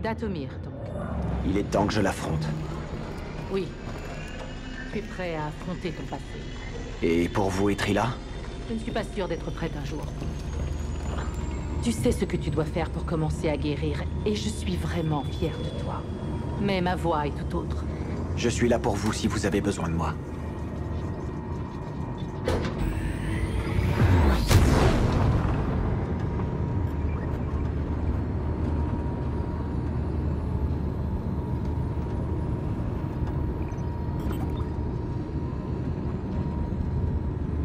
Dathomir, donc. Il est temps que je l'affronte. Oui. Je suis prêt à affronter ton passé. Et pour vous, Etrila? Je ne suis pas sûre d'être prête un jour. Tu sais ce que tu dois faire pour commencer à guérir, et je suis vraiment fière de toi. Mais ma voix est tout autre. Je suis là pour vous si vous avez besoin de moi.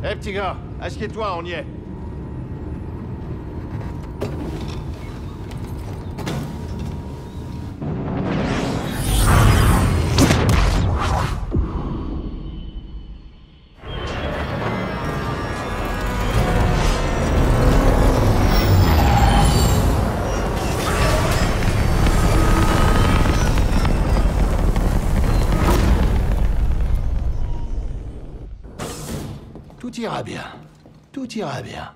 Hé, petit gars, assieds-toi, on y est. Tout ira bien. Tout ira bien.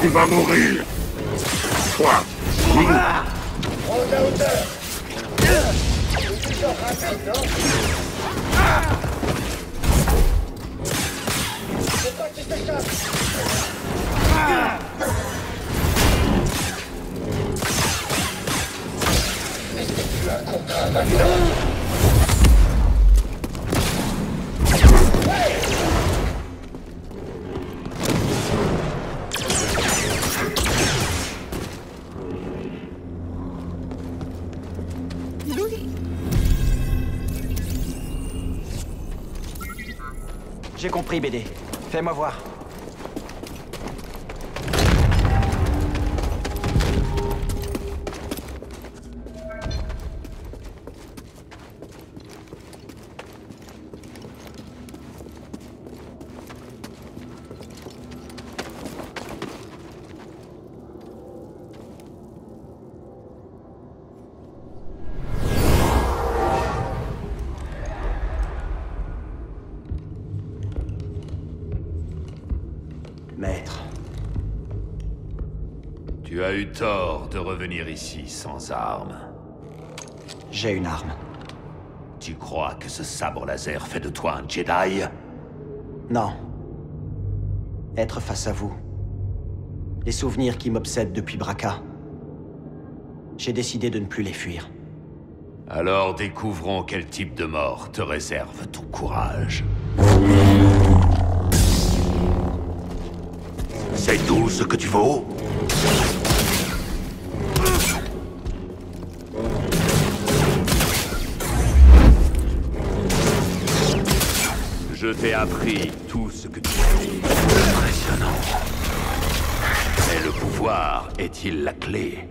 Tu vas mourir. Toi. Prends la hauteur. C'est toujours rapide, non? Pourquoi tu t'échappes? Est-ce que tu as un contrat maintenant? J'ai compris, BD. Fais-moi voir. Maître. Tu as eu tort de revenir ici sans armes. J'ai une arme. Tu crois que ce sabre laser fait de toi un Jedi? Non. Être face à vous. Les souvenirs qui m'obsèdent depuis Bracca. J'ai décidé de ne plus les fuir. Alors découvrons quel type de mort te réserve ton courage. C'est tout ce que tu vaux? Je Je t'ai appris tout ce que tu sais. Impressionnant. Mais le pouvoir est-il la clé?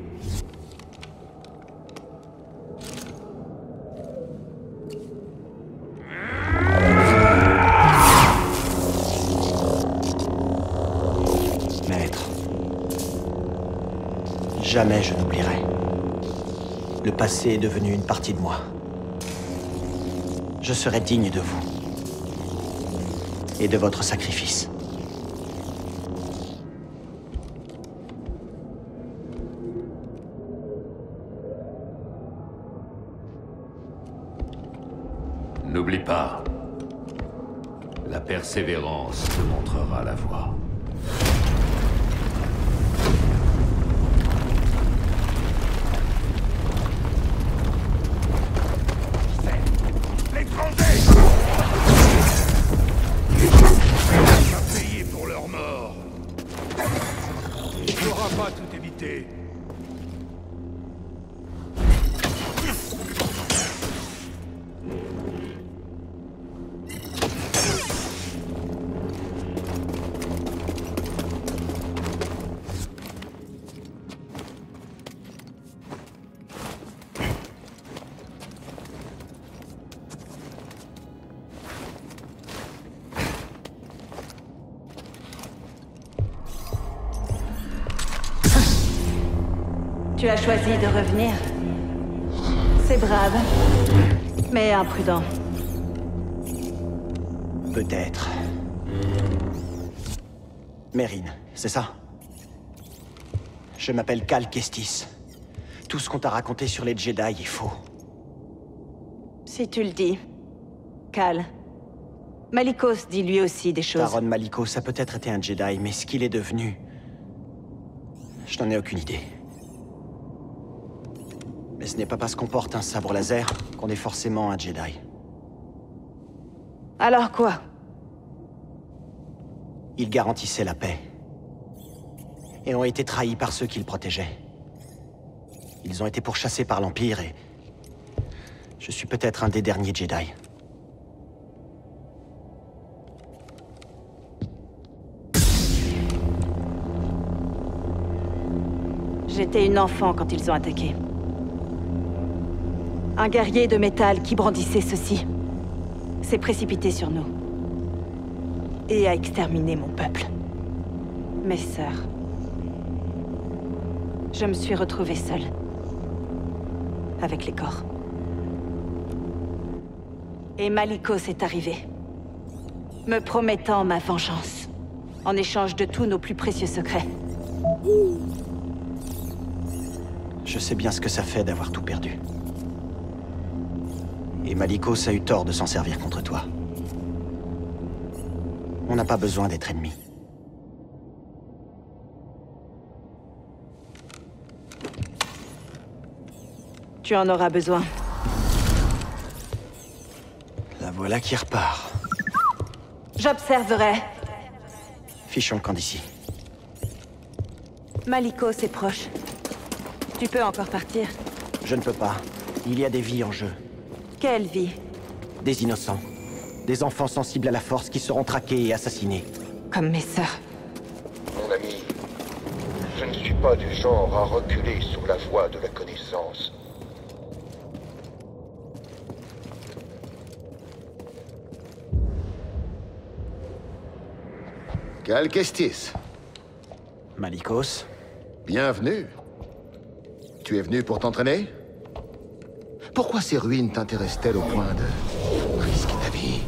Maître. Jamais je n'oublierai. Le passé est devenu une partie de moi. Je serai digne de vous. Et de votre sacrifice. N'oublie pas, la persévérance te montrera la voie. L'étranger! Va payer pour leur mort. Tu ne pourras pas tout éviter. Tu as choisi de revenir. C'est brave, mais imprudent. Peut-être. Mérine, c'est ça? Je m'appelle Cal Kestis. Tout ce qu'on t'a raconté sur les Jedi est faux. Si tu le dis. Cal. Malicos dit lui aussi des choses. Taron Malicos a peut-être été un Jedi, mais ce qu'il est devenu... Je n'en ai aucune idée. Mais ce n'est pas parce qu'on porte un sabre laser qu'on est forcément un Jedi. Alors quoi? Ils garantissaient la paix. Et ont été trahis par ceux qu'ils protégeaient. Ils ont été pourchassés par l'Empire et... Je suis peut-être un des derniers Jedi. J'étais une enfant quand ils ont attaqué. Un guerrier de métal qui brandissait ceci s'est précipité sur nous. Et a exterminé mon peuple. Mes sœurs. Je me suis retrouvée seule. Avec les corps. Et Malicos est arrivé. Me promettant ma vengeance. En échange de tous nos plus précieux secrets. Je sais bien ce que ça fait d'avoir tout perdu. Et Malicos a eu tort de s'en servir contre toi. On n'a pas besoin d'être ennemis. Tu en auras besoin. La voilà qui repart. J'observerai. Fichons le camp d'ici. Malicos est proche. Tu peux encore partir. Je ne peux pas. Il y a des vies en jeu. Quelle vie? Des innocents. Des enfants sensibles à la force qui seront traqués et assassinés. Comme mes sœurs. Mon ami, je ne suis pas du genre à reculer sur la voie de la connaissance. Cal Kestis, Malicos, bienvenue. Tu es venu pour t'entraîner? Pourquoi ces ruines t'intéressent-elles au point de risquer ta vie?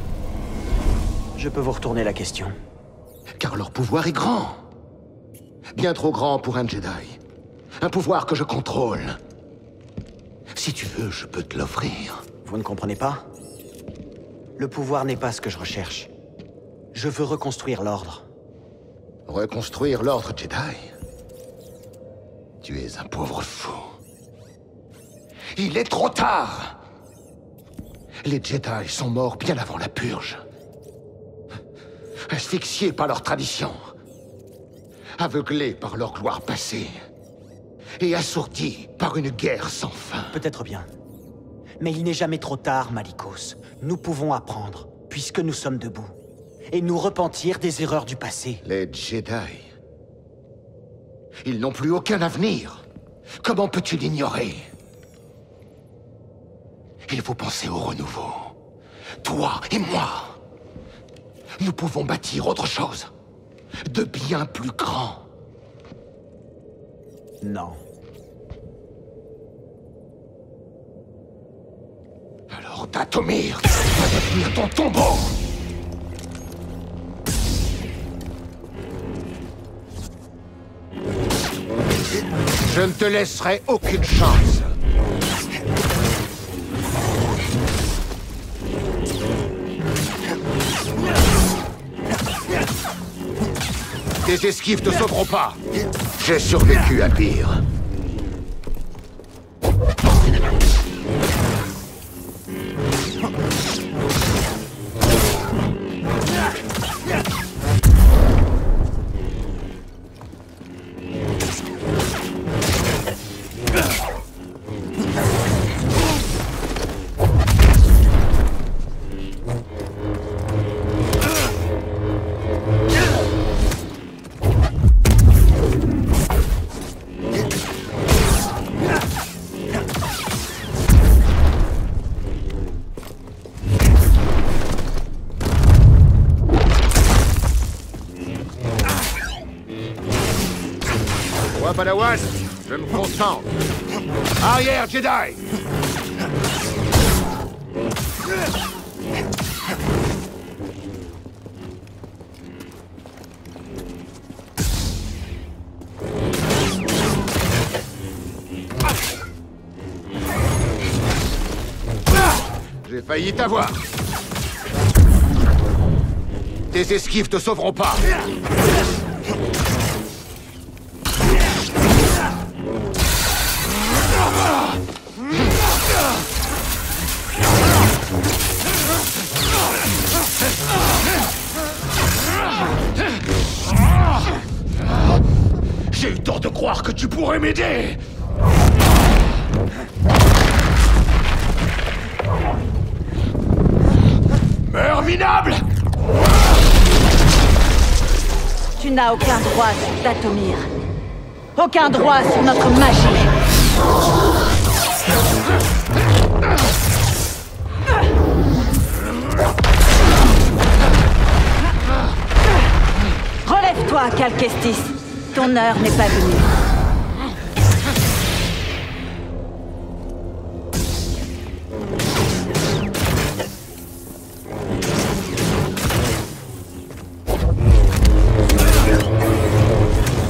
je peux vous retourner la question. Car leur pouvoir est grand. Bien trop grand pour un Jedi. Un pouvoir que je contrôle. Si tu veux, je peux te l'offrir. Vous ne comprenez pas? Le pouvoir n'est pas ce que je recherche. Je veux reconstruire l'ordre. Reconstruire l'ordre Jedi? Tu es un pauvre fou. Il est trop tard! Les Jedi sont morts bien avant la purge. Asphyxiés par leur tradition. Aveuglés par leur gloire passée. Et assourdis par une guerre sans fin. Peut-être bien. Mais il n'est jamais trop tard, Malicos. Nous pouvons apprendre. puisque nous sommes debout, et nous repentir des erreurs du passé. Les Jedi... Ils n'ont plus aucun avenir. Comment peux-tu l'ignorer? Il faut penser au renouveau. Toi et moi. Nous pouvons bâtir autre chose. De bien plus grand. Non. Alors Dathomir va devenir ton tombeau. Je ne te laisserai aucune chance. Tes esquives te sauveront pas. J'ai survécu à pire. Padawan, je me concentre. Arrière, Jedi! J'ai failli t'avoir. Tes esquives te sauveront pas. J'ai eu tort de croire que tu pourrais m'aider. Meurs, minable! Tu n'as aucun droit, Dathomir. Aucun droit sur notre magie. Relève-toi, Cal Kestis. Ton heure n'est pas venue.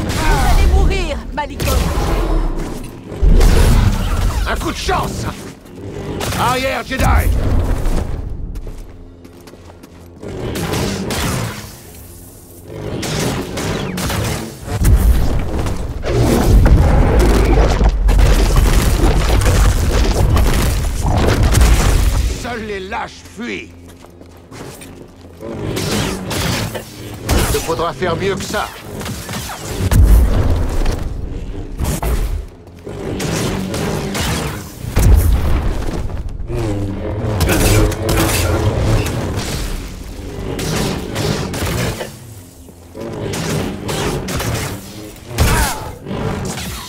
Vous allez mourir, Malicos. Un coup de chance! Arrière, Jedi! Seuls les lâches fuient. Il te faudra faire mieux que ça.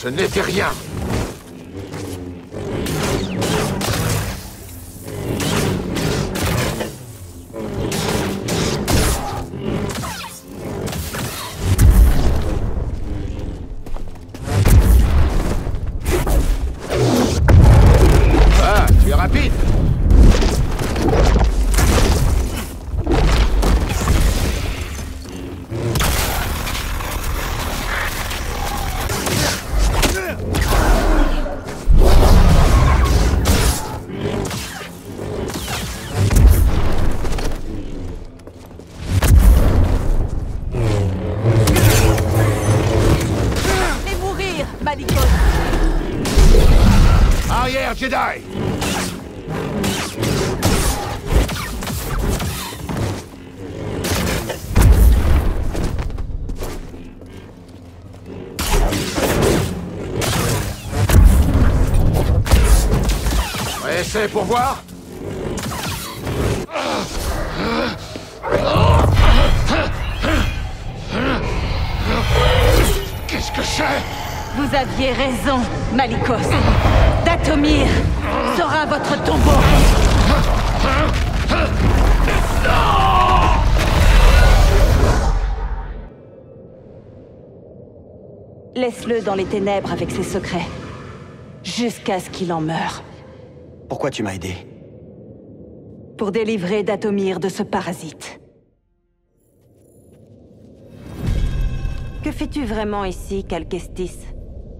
Ce n'était rien. Ah, tu es rapide. Allez mourir, Malicos. Arrière, Jedi! Essai pour voir? que j'ai! Vous aviez raison, Malicos. Dathomir sera votre tombeau. Laisse-le dans les ténèbres avec ses secrets. Jusqu'à ce qu'il en meure. Pourquoi tu m'as aidé? Pour délivrer Dathomir de ce parasite. Que fais-tu vraiment ici, Calquestis?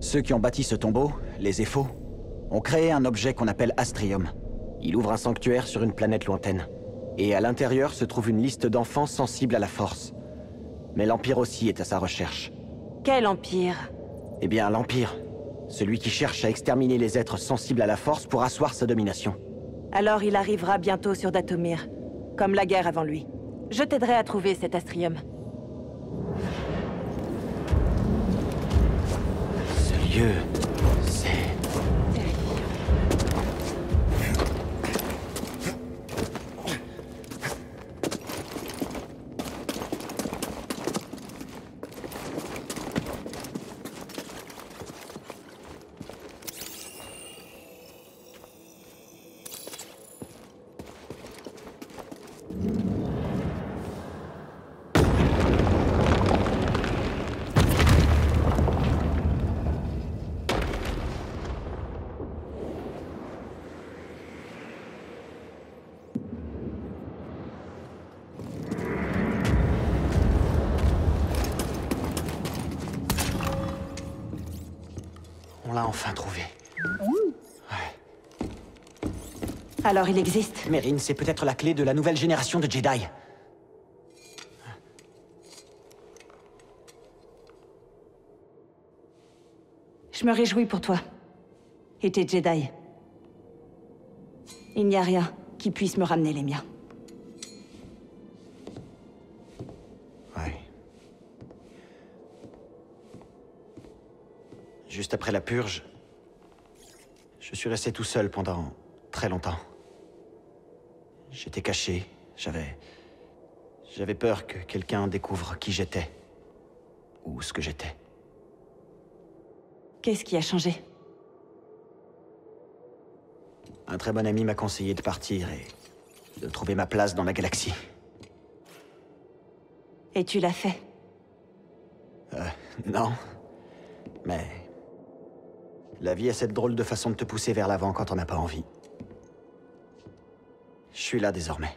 Ceux qui ont bâti ce tombeau, les Éphos, ont créé un objet qu'on appelle Astrium. Il ouvre un sanctuaire sur une planète lointaine. Et à l'intérieur se trouve une liste d'enfants sensibles à la force. Mais l'Empire aussi est à sa recherche. Quel empire? Eh bien, l'Empire. Celui qui cherche à exterminer les êtres sensibles à la force pour asseoir sa domination. Alors il arrivera bientôt sur Dathomir, comme la guerre avant lui. Je t'aiderai à trouver cet Astrium. Ce lieu, c'est... On l'a enfin trouvé. Ouais. Alors il existe? Mérine, c'est peut-être la clé de la nouvelle génération de Jedi. Je me réjouis pour toi. Et tes Jedi. Il n'y a rien qui puisse me ramener les miens. Ouais. Juste après la purge, je suis resté tout seul pendant très longtemps. J'étais caché, j'avais peur que quelqu'un découvre qui j'étais. Ou ce que j'étais. Qu'est-ce qui a changé? Un très bon ami m'a conseillé de partir et de trouver ma place dans la galaxie. Et tu l'as fait? Non. Mais... la vie a cette drôle de façon de te pousser vers l'avant quand on n'a pas envie. Je suis là désormais.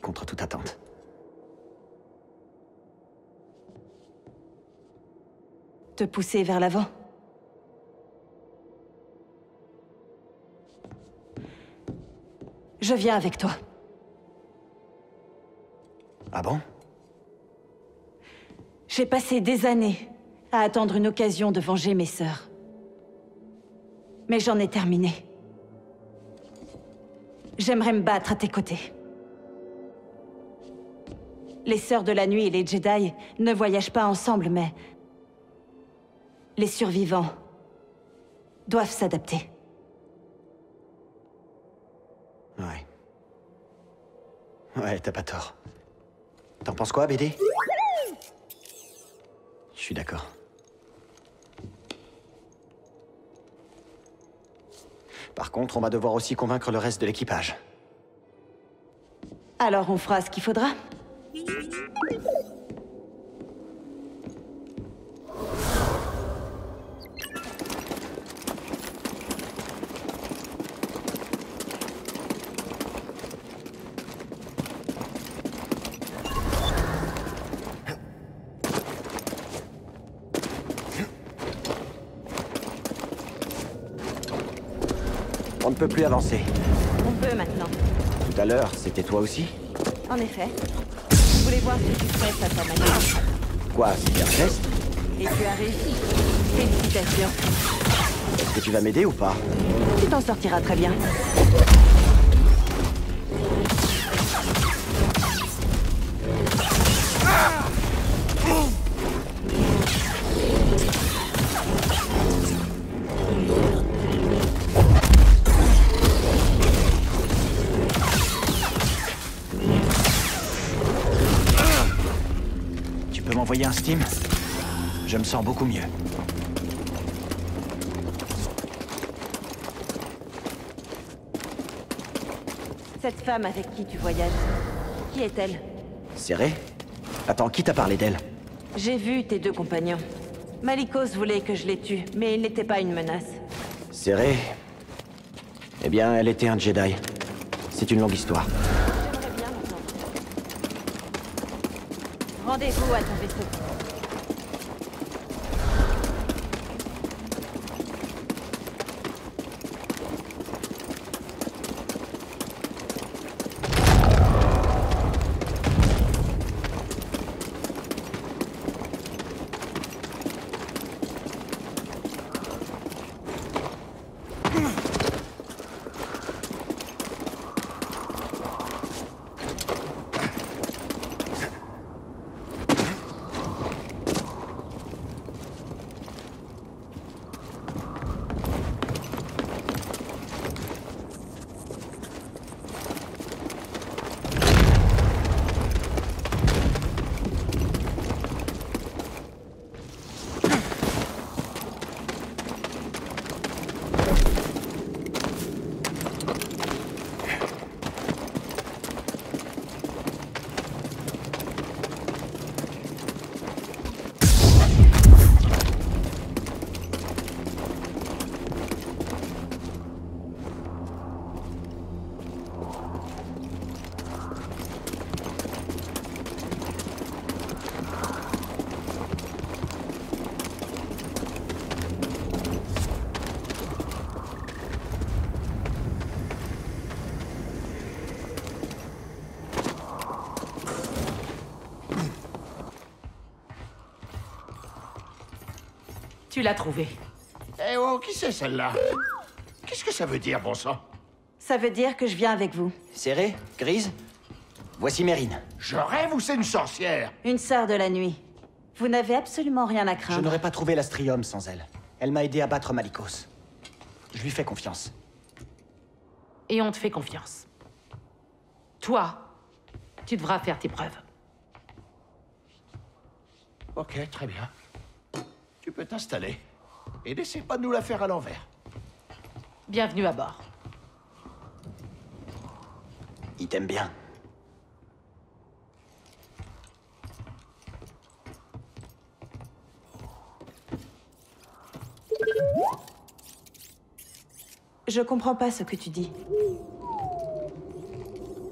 Contre toute attente. Te pousser vers l'avant? Je viens avec toi. Ah bon? J'ai passé des années à attendre une occasion de venger mes sœurs. Mais j'en ai terminé. J'aimerais me battre à tes côtés. Les Sœurs de la Nuit et les Jedi ne voyagent pas ensemble, mais... les survivants doivent s'adapter. Ouais. Ouais, t'as pas tort. T'en penses quoi, BD? Je suis d'accord. Par contre, on va devoir aussi convaincre le reste de l'équipage. Alors on fera ce qu'il faudra. On ne peut plus avancer. On peut maintenant. Tout à l'heure, c'était toi aussi? En effet. Je voulais voir ce que tu ferais face à Malicos. Quoi, c'était un test? Et tu as réussi. Félicitations. Est-ce que tu vas m'aider ou pas? Tu t'en sortiras très bien. Tu peux m'envoyer un Steam? Je me sens beaucoup mieux. Cette femme avec qui tu voyages, qui est-elle? Serré? Attends, qui t'a parlé d'elle? J'ai vu tes deux compagnons. Malicos voulait que je les tue, mais il n'était pas une menace. Serré? Eh bien, elle était un Jedi. C'est une longue histoire. J'aimerais bien l'entendre. Rendez-vous à ton vaisseau. Tu l'as trouvé. Eh oh, qui c'est celle-là? Qu'est-ce que ça veut dire, bon sang? Ça veut dire que je viens avec vous. Serré? Grise? Voici Mérine. Je rêve ou c'est une sorcière? Une sœur de la nuit. Vous n'avez absolument rien à Je craindre. n'aurais pas trouvé l'Astrium sans elle. Elle m'a aidé à battre Malicos. Je lui fais confiance. Et on te fait confiance. Toi, tu devras faire tes preuves. Ok, très bien. Tu peux t'installer. Et n'essaie pas de nous la faire à l'envers. Bienvenue à bord. Il t'aime bien. Je comprends pas ce que tu dis.